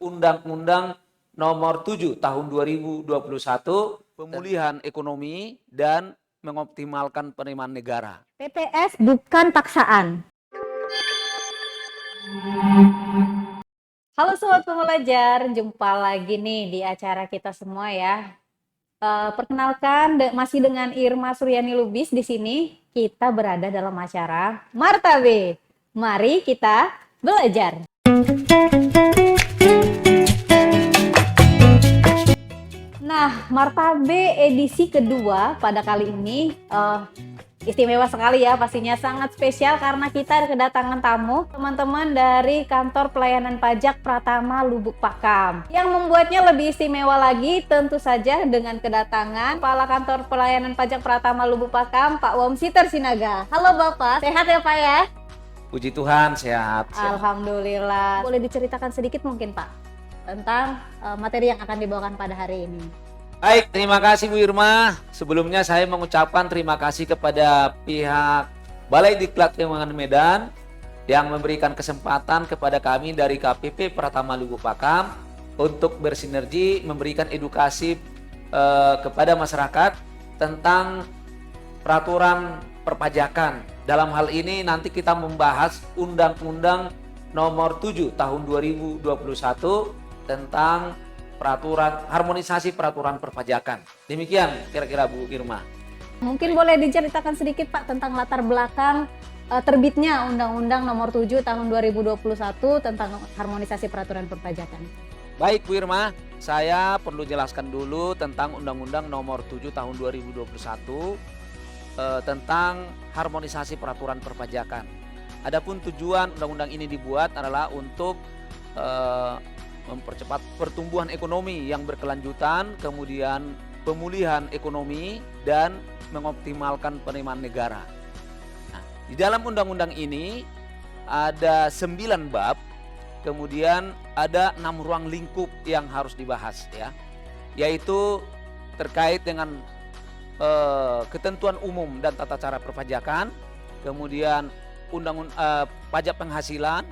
Undang-Undang Nomor 7 Tahun 2021 pemulihan ekonomi dan mengoptimalkan penerimaan negara. PPS bukan paksaan. Halo Sobat Pembelajar, jumpa lagi nih di acara kita semua ya. Perkenalkan, masih dengan Irma Suryani Lubis di sini. Kita berada dalam acara Martabe. Mari kita belajar. Nah, Martabe edisi kedua pada kali ini istimewa sekali ya, pastinya sangat spesial karena kita kedatangan tamu teman-teman dari Kantor Pelayanan Pajak Pratama Lubuk Pakam. Yang membuatnya lebih istimewa lagi tentu saja dengan kedatangan Kepala Kantor Pelayanan Pajak Pratama Lubuk Pakam, Pak Womsiter Sinaga. Halo Bapak, sehat ya Pak ya? Puji Tuhan, sehat. Alhamdulillah. Boleh diceritakan sedikit mungkin Pak tentang materi yang akan dibawakan pada hari ini? Baik, terima kasih Bu Irma. Sebelumnya saya mengucapkan terima kasih kepada pihak Balai Diklat Keuangan Medan yang memberikan kesempatan kepada kami dari KPP Pratama Lubuk Pakam untuk bersinergi memberikan edukasi kepada masyarakat tentang peraturan perpajakan. Dalam hal ini nanti kita membahas Undang-Undang Nomor 7 Tahun 2021 tentang harmonisasi peraturan perpajakan. Demikian kira-kira Bu Irma. Mungkin boleh diceritakan sedikit Pak tentang latar belakang terbitnya Undang-Undang Nomor 7 Tahun 2021 tentang harmonisasi peraturan perpajakan. Baik Bu Irma, saya perlu jelaskan dulu tentang Undang-Undang Nomor 7 Tahun 2021 tentang harmonisasi peraturan perpajakan. Adapun tujuan undang-undang ini dibuat adalah untuk mempercepat pertumbuhan ekonomi yang berkelanjutan, kemudian pemulihan ekonomi dan mengoptimalkan penerimaan negara. Nah, di dalam undang-undang ini ada 9 bab, kemudian ada 6 ruang lingkup yang harus dibahas ya, yaitu terkait dengan ketentuan umum dan tata cara perpajakan, kemudian pajak penghasilan,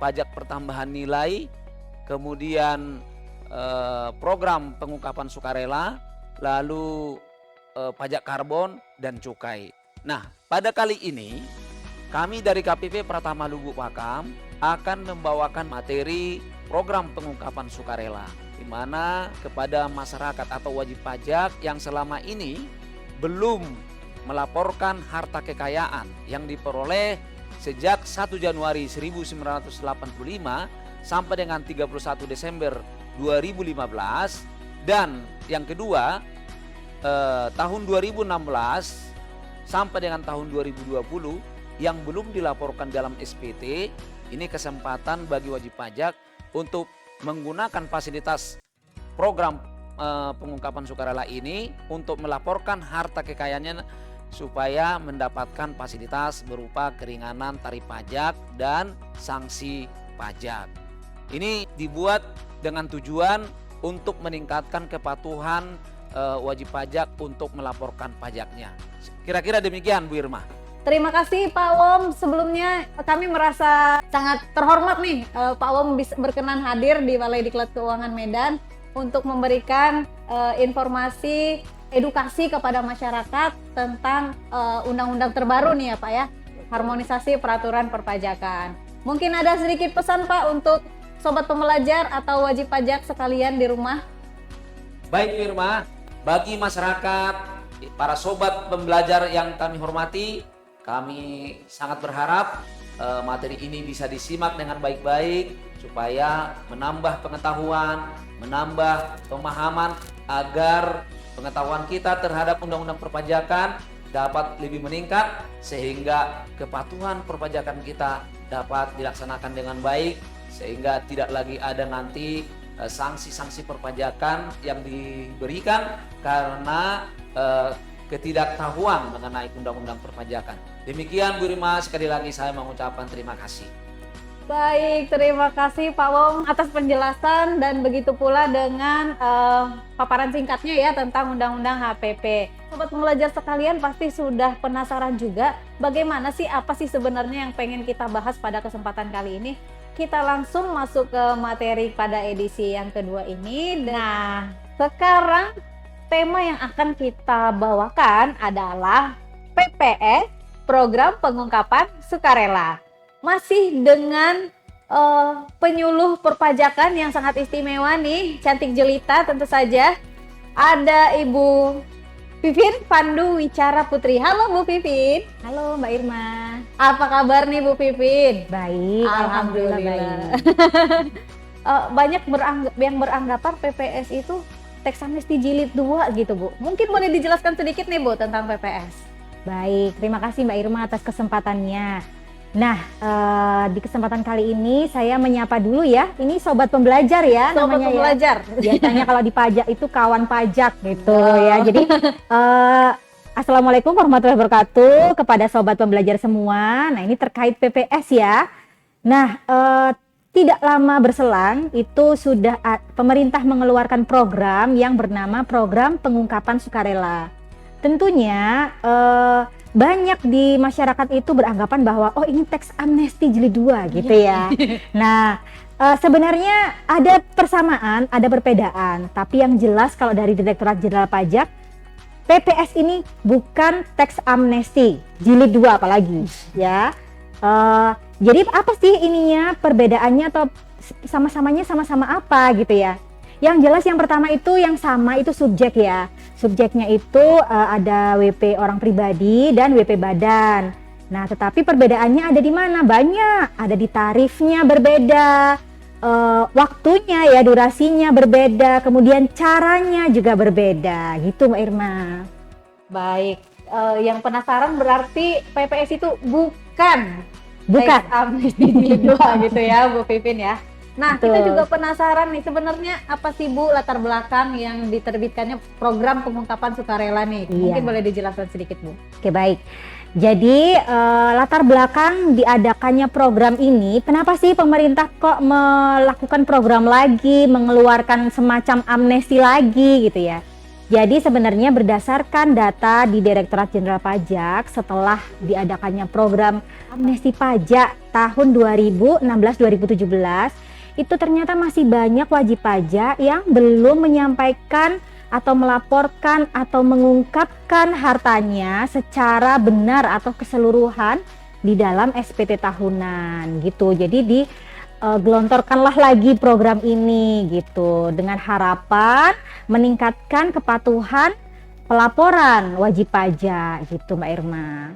pajak pertambahan nilai, kemudian program pengungkapan sukarela, lalu pajak karbon dan cukai. Nah, pada kali ini kami dari KPP Pratama Lubuk Pakam akan membawakan materi program pengungkapan sukarela, di mana kepada masyarakat atau wajib pajak yang selama ini belum melaporkan harta kekayaan yang diperoleh sejak 1 Januari 1985 sampai dengan 31 Desember 2015, dan yang kedua tahun 2016 sampai dengan tahun 2020 yang belum dilaporkan dalam SPT. Ini kesempatan bagi wajib pajak untuk menggunakan fasilitas program pengungkapan sukarela ini untuk melaporkan harta kekayaannya supaya mendapatkan fasilitas berupa keringanan tarif pajak dan sanksi pajak. Ini dibuat dengan tujuan untuk meningkatkan kepatuhan wajib pajak untuk melaporkan pajaknya. Kira-kira demikian Bu Irma. Terima kasih Pak Wom. Sebelumnya kami merasa sangat terhormat nih Pak Wom berkenan hadir di Balai Diklat Keuangan Medan untuk memberikan informasi edukasi kepada masyarakat tentang undang-undang terbaru nih ya Pak ya, harmonisasi peraturan perpajakan. Mungkin ada sedikit pesan Pak untuk Sobat Pembelajar atau wajib pajak sekalian di rumah. Baik Irma, bagi masyarakat, para sobat pembelajar yang kami hormati, kami sangat berharap materi ini bisa disimak dengan baik-baik supaya menambah pengetahuan, menambah pemahaman agar pengetahuan kita terhadap undang-undang perpajakan dapat lebih meningkat sehingga kepatuhan perpajakan kita dapat dilaksanakan dengan baik, sehingga tidak lagi ada nanti sanksi-sanksi perpajakan yang diberikan karena ketidaktahuan mengenai undang-undang perpajakan. Demikian Bu Irma, sekali lagi saya mengucapkan terima kasih. Baik, terima kasih Pak Wong atas penjelasan dan begitu pula dengan paparan singkatnya ya tentang Undang-Undang HPP. Sobat Pembelajar sekalian pasti sudah penasaran juga bagaimana sih, apa sih sebenarnya yang pengen kita bahas pada kesempatan kali ini. kita langsung masuk ke materi pada edisi yang kedua ini. Nah, sekarang tema yang akan kita bawakan adalah PPS, Program Pengungkapan Sukarela. Masih dengan penyuluh perpajakan yang sangat istimewa nih, cantik jelita tentu saja. Ada Ibu Pipin Pandu Wicara Putri. Halo Bu Pipin. Halo Mbak Irma. Apa kabar nih Bu Pipin? Baik, alhamdulillah baik. Banyak yang beranggapan PPS itu teks amnesti jilid 2 gitu Bu. Mungkin boleh dijelaskan sedikit nih Bu tentang PPS. Baik, terima kasih Mbak Irma atas kesempatannya. Nah, di kesempatan kali ini saya menyapa dulu ya. Ini sobat pembelajar ya, Sobat namanya pembelajar. ya. Biasanya kalau di pajak itu kawan pajak gitu ya. Jadi Assalamualaikum warahmatullahi wabarakatuh kepada sobat pembelajar semua. Nah, ini terkait PPS ya. Nah, tidak lama berselang itu sudah pemerintah mengeluarkan program yang bernama Program Pengungkapan Sukarela. Tentunya banyak di masyarakat itu beranggapan bahwa oh ini teks amnesti jilid 2 gitu ya. Nah, sebenarnya ada persamaan, ada perbedaan. Tapi yang jelas kalau dari Direktorat Jenderal Pajak, PPS ini bukan teks amnesti jilid 2 apalagi ya. Jadi apa sih ininya, perbedaannya atau sama-samanya sama-sama apa gitu ya? Yang jelas yang pertama itu yang sama itu subjek ya. Subjeknya itu ada WP orang pribadi dan WP badan. Nah, tetapi perbedaannya ada di mana? Banyak. Ada di tarifnya berbeda, waktunya ya, durasinya berbeda, kemudian caranya juga berbeda. Gitu Mbak Irma. Baik, yang penasaran berarti PPS itu bukan teks amnesti jilid 2 gitu ya Bu Pipin ya. Nah, Betul. kita juga penasaran nih sebenarnya apa sih Bu latar belakang yang diterbitkannya Program Pengungkapan Sukarela nih? Iya. Mungkin boleh dijelaskan sedikit Bu. Oke, baik. Jadi latar belakang diadakannya program ini, kenapa sih pemerintah kok melakukan program lagi, mengeluarkan semacam amnesti lagi gitu ya? Jadi sebenarnya berdasarkan data di Direktorat Jenderal Pajak setelah diadakannya program amnesti pajak tahun 2016-2017, itu ternyata masih banyak wajib pajak yang belum menyampaikan atau melaporkan atau mengungkapkan hartanya secara benar atau keseluruhan di dalam SPT tahunan gitu. Jadi digelontorkanlah lagi program ini gitu dengan harapan meningkatkan kepatuhan pelaporan wajib pajak gitu Mbak Irma.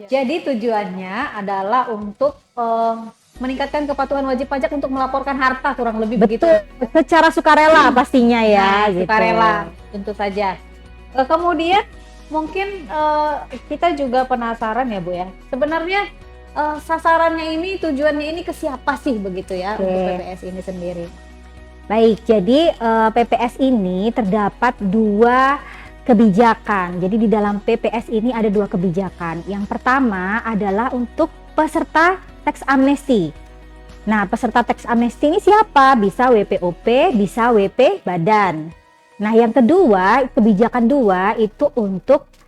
Jadi tujuannya adalah untuk meningkatkan kepatuhan wajib pajak untuk melaporkan harta kurang lebih begitu. Secara sukarela pastinya ya, Nah, gitu. sukarela tentu saja. Kemudian mungkin kita juga penasaran ya Bu ya. Sebenarnya sasarannya ini, tujuannya ini ke siapa sih begitu ya untuk PPS ini sendiri? Baik, jadi PPS ini terdapat 2 kebijakan. Jadi di dalam PPS ini ada 2 kebijakan. Yang pertama adalah untuk peserta teks amnesti. Nah, peserta teks amnesti ini siapa? Bisa WPOP, bisa WP badan. Nah, yang kedua, kebijakan 2 itu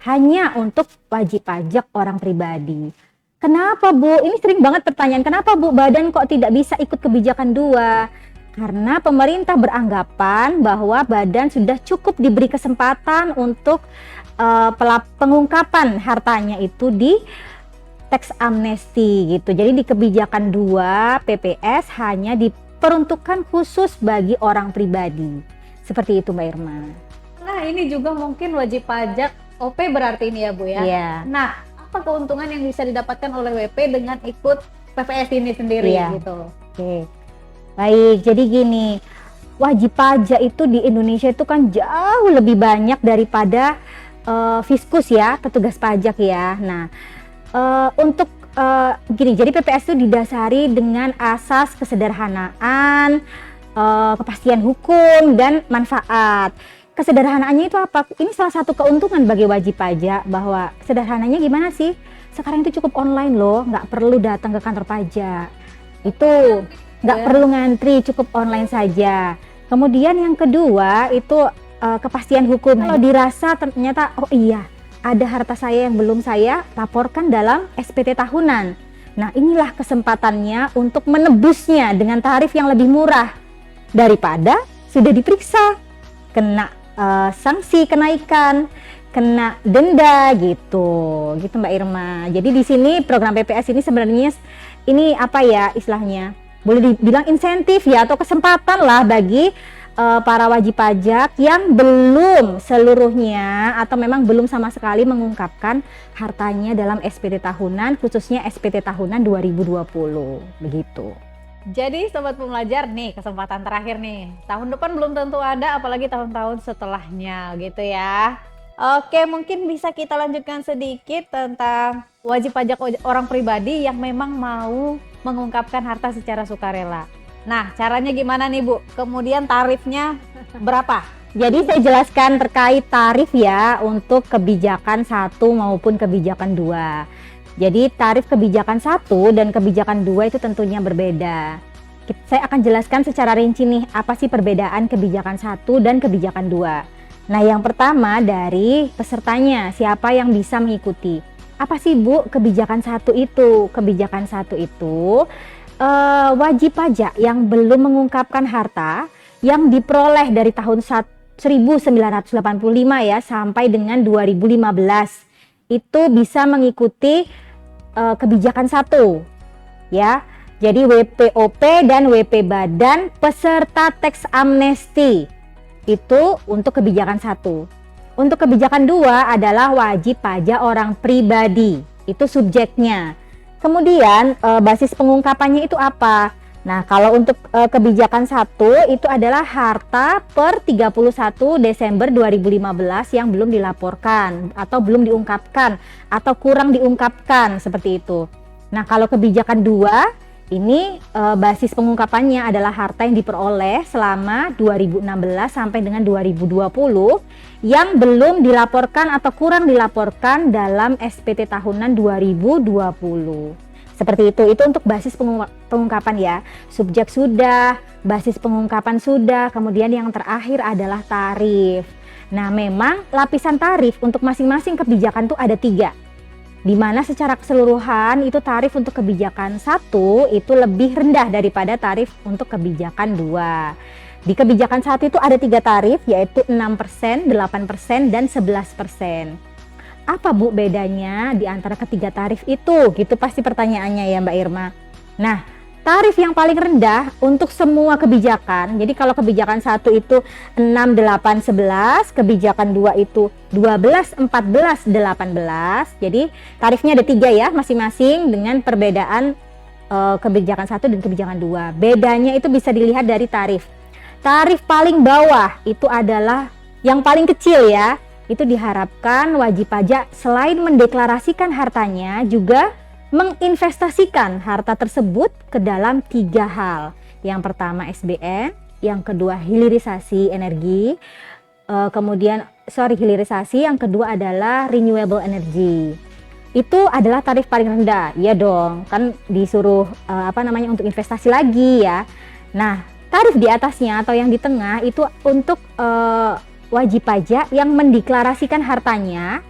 hanya untuk wajib pajak orang pribadi. Kenapa Bu? Ini sering banget pertanyaan, kenapa Bu badan kok tidak bisa ikut kebijakan 2? Karena pemerintah beranggapan bahwa badan sudah cukup diberi kesempatan untuk pengungkapan hartanya itu di teks amnesti gitu. Jadi di kebijakan 2 PPS hanya diperuntukkan khusus bagi orang pribadi. Seperti itu Mbak Irma. Nah, ini juga mungkin wajib pajak OP berarti ini ya Bu ya. Iya. Nah, apa keuntungan yang bisa didapatkan oleh WP dengan ikut PPS ini sendiri gitu? Oke. Baik, jadi gini, wajib pajak itu di Indonesia itu kan jauh lebih banyak daripada fiskus ya, petugas pajak ya. Nah, gini, jadi PPS itu didasari dengan asas kesederhanaan, kepastian hukum dan manfaat. Kesederhanaannya itu apa? Ini salah satu keuntungan bagi wajib pajak, bahwa sederhananya gimana sih? Sekarang itu cukup online loh, nggak perlu datang ke kantor pajak. Itu nggak perlu ngantri, cukup online saja. Kemudian yang kedua itu kepastian hukum. Kalau dirasa ternyata oh iya ada harta saya yang belum saya laporkan dalam SPT tahunan. Nah, inilah kesempatannya untuk menebusnya dengan tarif yang lebih murah daripada sudah diperiksa, kena sanksi kenaikan, kena denda gitu Mbak Irma. Jadi di sini program PPS ini sebenarnya ini apa ya istilahnya, boleh dibilang insentif ya atau kesempatan lah bagi para wajib pajak yang belum seluruhnya atau memang belum sama sekali mengungkapkan hartanya dalam SPT tahunan, khususnya SPT tahunan 2020 begitu. Jadi sobat pembelajar nih, kesempatan terakhir nih. Tahun depan belum tentu ada, apalagi tahun-tahun setelahnya gitu ya. Oke, mungkin bisa kita lanjutkan sedikit tentang wajib pajak orang pribadi yang memang mau mengungkapkan harta secara sukarela. Nah, caranya gimana nih Bu? Kemudian tarifnya berapa? Jadi saya jelaskan terkait tarif ya untuk kebijakan 1 maupun kebijakan 2. Jadi tarif kebijakan 1 dan kebijakan 2 itu tentunya berbeda. Saya akan jelaskan secara rinci nih apa sih perbedaan kebijakan 1 dan kebijakan 2. Nah, yang pertama dari pesertanya, siapa yang bisa mengikuti. Apa sih Bu kebijakan 1 itu? Kebijakan 1 itu wajib pajak yang belum mengungkapkan harta yang diperoleh dari tahun 1985 ya sampai dengan 2015 itu bisa mengikuti kebijakan 1 ya. Jadi WPOP dan WP Badan peserta teks amnesti itu untuk kebijakan 1. Untuk kebijakan 2 adalah wajib pajak orang pribadi, itu subjeknya. Kemudian basis pengungkapannya itu apa? Nah, kalau untuk kebijakan 1 itu adalah harta per 31 Desember 2015 yang belum dilaporkan atau belum diungkapkan atau kurang diungkapkan seperti itu. Nah, kalau kebijakan 2 ini basis pengungkapannya adalah harta yang diperoleh selama 2016 sampai dengan 2020 yang belum dilaporkan atau kurang dilaporkan dalam SPT tahunan 2020. Seperti itu untuk basis pengungkapan ya. Subjek sudah, basis pengungkapan sudah, kemudian yang terakhir adalah tarif. Nah, memang lapisan tarif untuk masing-masing kebijakan itu ada 3. Di mana secara keseluruhan itu tarif untuk kebijakan 1 itu lebih rendah daripada tarif untuk kebijakan 2. Di kebijakan 1 itu ada 3 tarif yaitu 6%, 8%, dan 11%. Apa Bu bedanya di antara ketiga tarif itu? Gitu pasti pertanyaannya ya Mbak Irma. Nah, tarif yang paling rendah untuk semua kebijakan. Jadi kalau kebijakan 1 itu 6, 8, 11, kebijakan 2 itu 12, 14, 18. Jadi tarifnya ada 3 ya masing-masing dengan perbedaan kebijakan 1 dan kebijakan 2. Bedanya itu bisa dilihat dari tarif. Tarif paling bawah itu adalah yang paling kecil ya. Itu diharapkan wajib pajak selain mendeklarasikan hartanya juga menginvestasikan harta tersebut ke dalam 3 hal. Yang pertama SBN, yang kedua hilirisasi energi, hilirisasi, yang kedua adalah renewable energy. Itu adalah tarif paling rendah, ya dong, kan disuruh untuk investasi lagi ya. Nah, tarif di atasnya atau yang di tengah itu untuk wajib pajak yang mendeklarasikan hartanya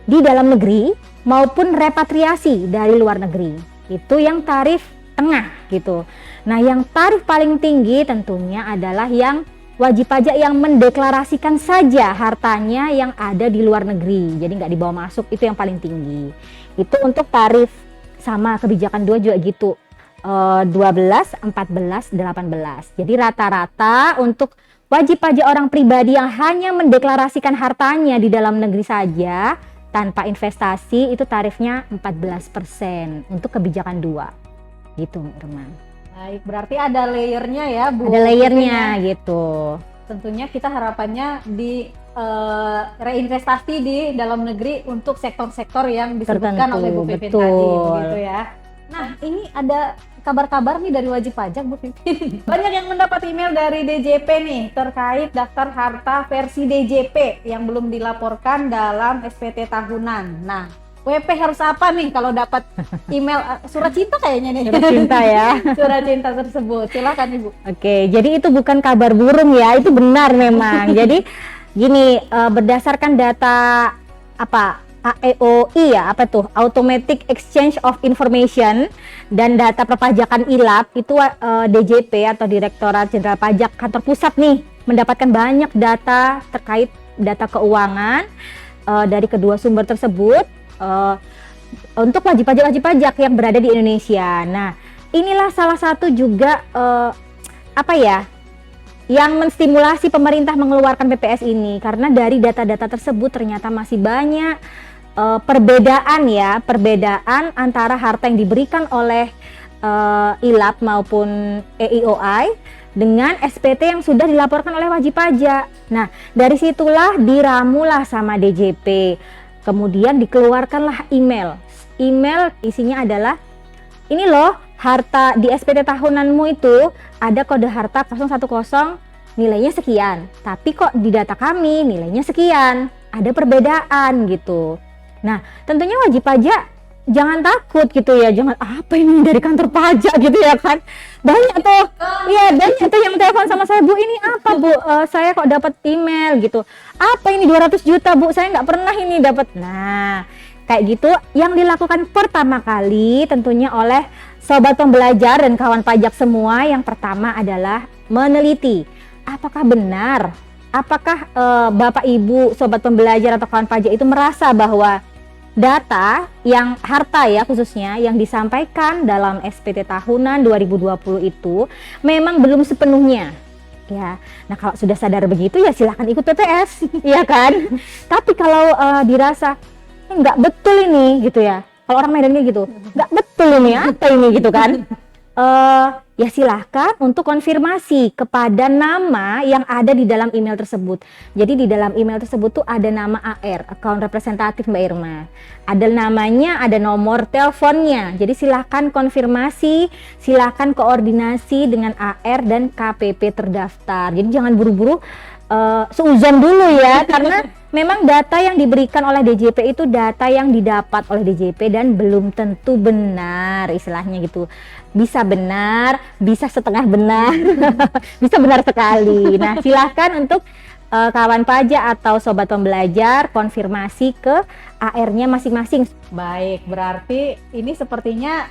di dalam negeri maupun repatriasi dari luar negeri. Itu yang tarif tengah gitu. Nah, yang tarif paling tinggi tentunya adalah yang wajib pajak yang mendeklarasikan saja hartanya yang ada di luar negeri. Jadi nggak dibawa masuk, itu yang paling tinggi. Itu untuk tarif sama kebijakan 2 juga gitu. 12, 14, 18. Jadi rata-rata untuk wajib pajak orang pribadi yang hanya mendeklarasikan hartanya di dalam negeri saja tanpa investasi itu tarifnya 14% untuk kebijakan 2 gitu Irman. Baik, berarti ada layernya ya Bu. Ada layernya gitu. Tentunya kita harapannya di reinvestasi di dalam negeri untuk sektor-sektor yang disebutkan oleh Bu Pipin tadi begitu ya. Nah, ini ada kabar-kabar nih dari wajib pajak Bu Pipin. Banyak yang mendapat email dari DJP nih terkait daftar harta versi DJP yang belum dilaporkan dalam SPT tahunan. Nah, WP harus apa nih kalau dapat email surat cinta kayaknya nih. Surat cinta ya. Surat cinta tersebut. Silakan Ibu. Oke, jadi itu bukan kabar burung ya, itu benar memang. Jadi gini, berdasarkan data AEOI ya, apa tuh? Automatic Exchange of Information dan Data Perpajakan ILAP itu DJP atau Direktorat Jenderal Pajak Kantor Pusat nih mendapatkan banyak data terkait data keuangan dari kedua sumber tersebut untuk wajib pajak yang berada di Indonesia. Nah, inilah salah satu juga yang menstimulasi pemerintah mengeluarkan PPS ini, karena dari data-data tersebut ternyata masih banyak perbedaan antara harta yang diberikan oleh ILAP maupun EIOI dengan SPT yang sudah dilaporkan oleh wajib pajak. Nah, dari situlah diramulah sama DJP. Kemudian dikeluarkanlah email isinya adalah, ini loh, harta di SPT tahunanmu itu ada kode harta 010 nilainya sekian, tapi kok di data kami nilainya sekian, ada perbedaan gitu. Nah, tentunya wajib pajak jangan takut gitu ya, jangan apa ini dari kantor pajak gitu ya kan. Banyak tuh yang telepon sama saya, Bu ini apa Bu, saya kok dapat email gitu, apa ini 200 juta Bu, saya nggak pernah ini dapat. Nah, kayak gitu yang dilakukan pertama kali tentunya oleh sobat pembelajar dan kawan pajak semua. Yang pertama adalah meneliti apakah benar, apakah Bapak Ibu sobat pembelajar atau kawan pajak itu merasa bahwa data yang harta ya khususnya yang disampaikan dalam SPT tahunan 2020 itu memang belum sepenuhnya ya. Nah, kalau sudah sadar begitu ya silahkan ikut PPS ya kan. Tapi kalau dirasa nggak betul ini gitu ya, kalau orang Medan kayak gitu nggak betul ini apa ini gitu kan, ya silahkan untuk konfirmasi kepada nama yang ada di dalam email tersebut. Jadi di dalam email tersebut tuh ada nama AR, account representatif Mbak Irma, ada namanya, ada nomor teleponnya. Jadi silahkan konfirmasi, silahkan koordinasi dengan AR dan KPP terdaftar. Jadi jangan buru-buru seuzon dulu ya, karena memang data yang diberikan oleh DJP itu data yang didapat oleh DJP dan belum tentu benar istilahnya gitu. Bisa benar, bisa setengah benar, bisa benar sekali. Nah, silahkan untuk kawan pajak atau sobat pembelajar konfirmasi ke AR-nya masing-masing. Baik, berarti ini sepertinya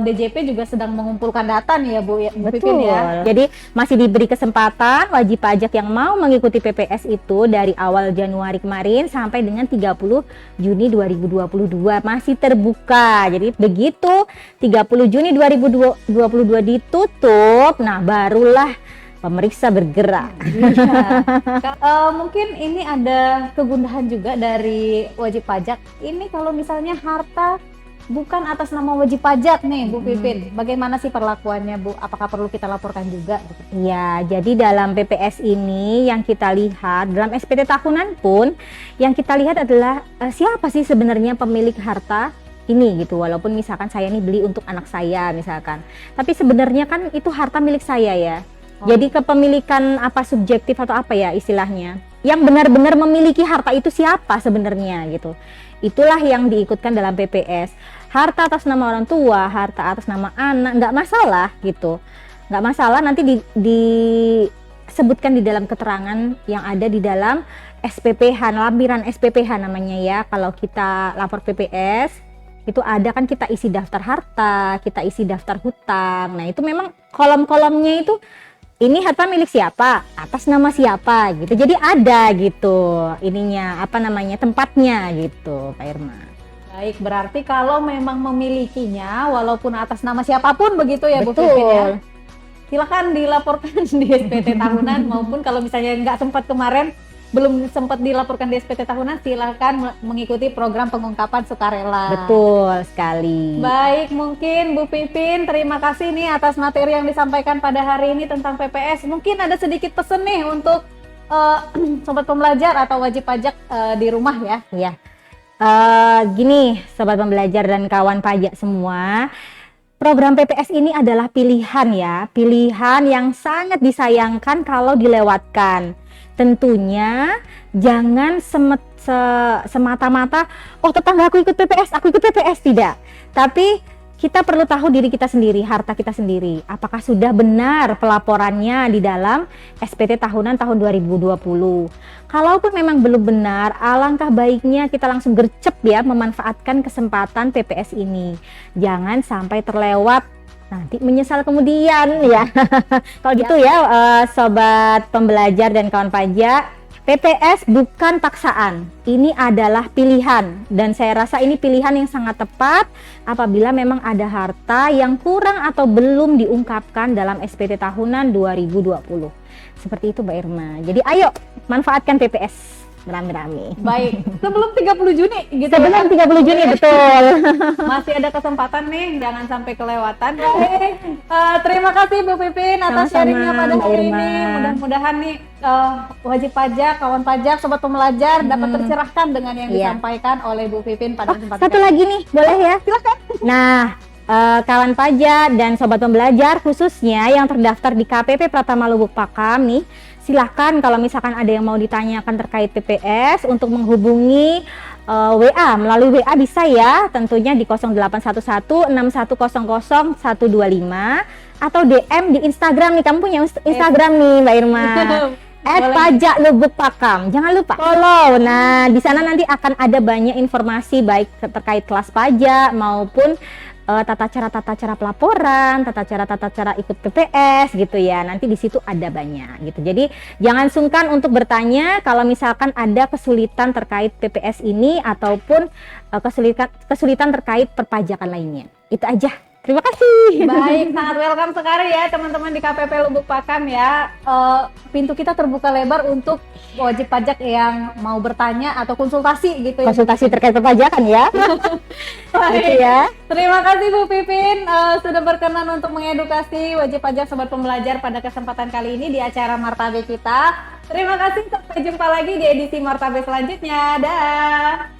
DJP juga sedang mengumpulkan data nih ya Bu ya, Bu Pipin ya. Jadi masih diberi kesempatan wajib pajak yang mau mengikuti PPS itu dari awal Januari kemarin sampai dengan 30 Juni 2022 masih terbuka. Jadi begitu 30 Juni 2022 ditutup, nah barulah pemeriksa bergerak. Mungkin ini ada kegundahan juga dari wajib pajak. Ini kalau misalnya harta bukan atas nama wajib pajak nih Bu Pipin, bagaimana sih perlakuannya Bu? Apakah perlu kita laporkan juga? Ya, jadi dalam PPS ini yang kita lihat, dalam SPT tahunan pun yang kita lihat adalah siapa sih sebenarnya pemilik harta ini gitu. Walaupun misalkan saya nih beli untuk anak saya misalkan, tapi sebenarnya kan itu harta milik saya ya. Jadi kepemilikan apa subjektif atau apa ya istilahnya, yang benar-benar memiliki harta itu siapa sebenarnya gitu. Itulah yang diikutkan dalam PPS. Harta atas nama orang tua, harta atas nama anak, nggak masalah gitu, nggak masalah. Nanti disebutkan di dalam keterangan yang ada di dalam SPPH, lampiran SPPH namanya ya. Kalau kita lapor PPS itu ada kan, kita isi daftar harta, kita isi daftar hutang. Nah itu memang kolom-kolomnya itu, ini harta milik siapa, atas nama siapa gitu. Jadi ada gitu ininya, apa namanya, tempatnya gitu Pak Irma. Baik, berarti kalau memang memilikinya walaupun atas nama siapapun begitu ya Bu Betul. Pipin ya. Silakan dilaporkan di SPT tahunan, maupun kalau misalnya nggak sempat kemarin, belum sempat dilaporkan di SPT tahunan, silakan mengikuti program pengungkapan sukarela. Betul sekali. Baik, mungkin Bu Pipin terima kasih nih atas materi yang disampaikan pada hari ini tentang PPS. Mungkin ada sedikit pesan nih untuk sobat pembelajar atau wajib pajak di rumah ya. Iya. Gini sobat pembelajar dan kawan pajak semua, program PPS ini adalah pilihan ya, pilihan yang sangat disayangkan kalau dilewatkan. Tentunya jangan semata-mata, oh tetangga aku ikut PPS, tidak. Tapi kita perlu tahu diri kita sendiri, harta kita sendiri. Apakah sudah benar pelaporannya di dalam SPT tahunan tahun 2020? Kalaupun memang belum benar, alangkah baiknya kita langsung gercep ya memanfaatkan kesempatan PPS ini. Jangan sampai terlewat, nanti menyesal kemudian ya. Kalau gitu ya, sobat pembelajar dan kawan pajak, PPS bukan paksaan, ini adalah pilihan, dan saya rasa ini pilihan yang sangat tepat apabila memang ada harta yang kurang atau belum diungkapkan dalam SPT tahunan 2020. Seperti itu Mbak Irma. Jadi ayo manfaatkan PPS beramai-ramai. Baik, sebelum 30 Juni gitu. Sebelum 30 Juni betul. Masih ada kesempatan nih, jangan sampai kelewatan. Baik, terima kasih Bu Pipin atas Sama-sama, sharingnya pada Mbak hari Irma. ini. Mudah-mudahan nih wajib pajak, kawan pajak, sobat pembelajar dapat tercerahkan dengan yang Iya. disampaikan oleh Bu Pipin pada kesempatan Satu lagi nih, boleh ya? Silakan. Nah, kawan pajak dan sobat pembelajar khususnya yang terdaftar di KPP Pratama Lubuk Pakam nih, silahkan kalau misalkan ada yang mau ditanyakan terkait PPS untuk menghubungi WA, melalui WA bisa ya, tentunya di 0811 6100 125 atau DM di Instagram nih, kamu punya Instagram nih Mbak Irma. @pajak lubuk pakam, jangan lupa follow. Nah, di sana nanti akan ada banyak informasi baik terkait kelas pajak maupun tata cara pelaporan, tata cara ikut PPS gitu ya. Nanti di situ ada banyak gitu. Jadi jangan sungkan untuk bertanya kalau misalkan ada kesulitan terkait PPS ini ataupun kesulitan terkait perpajakan lainnya. Itu aja. Terima kasih. Baik, sangat welcome sekali ya teman-teman di KPP Lubuk Pakam ya. Pintu kita terbuka lebar untuk wajib pajak yang mau bertanya atau konsultasi gitu ya. Konsultasi terkait perpajakan ya. Baik. Gitu ya. Terima kasih Bu Pipin sudah berkenan untuk mengedukasi wajib pajak sobat pembelajar pada kesempatan kali ini di acara Martabe kita. Terima kasih, sampai jumpa lagi di edisi Martabe selanjutnya. Dah.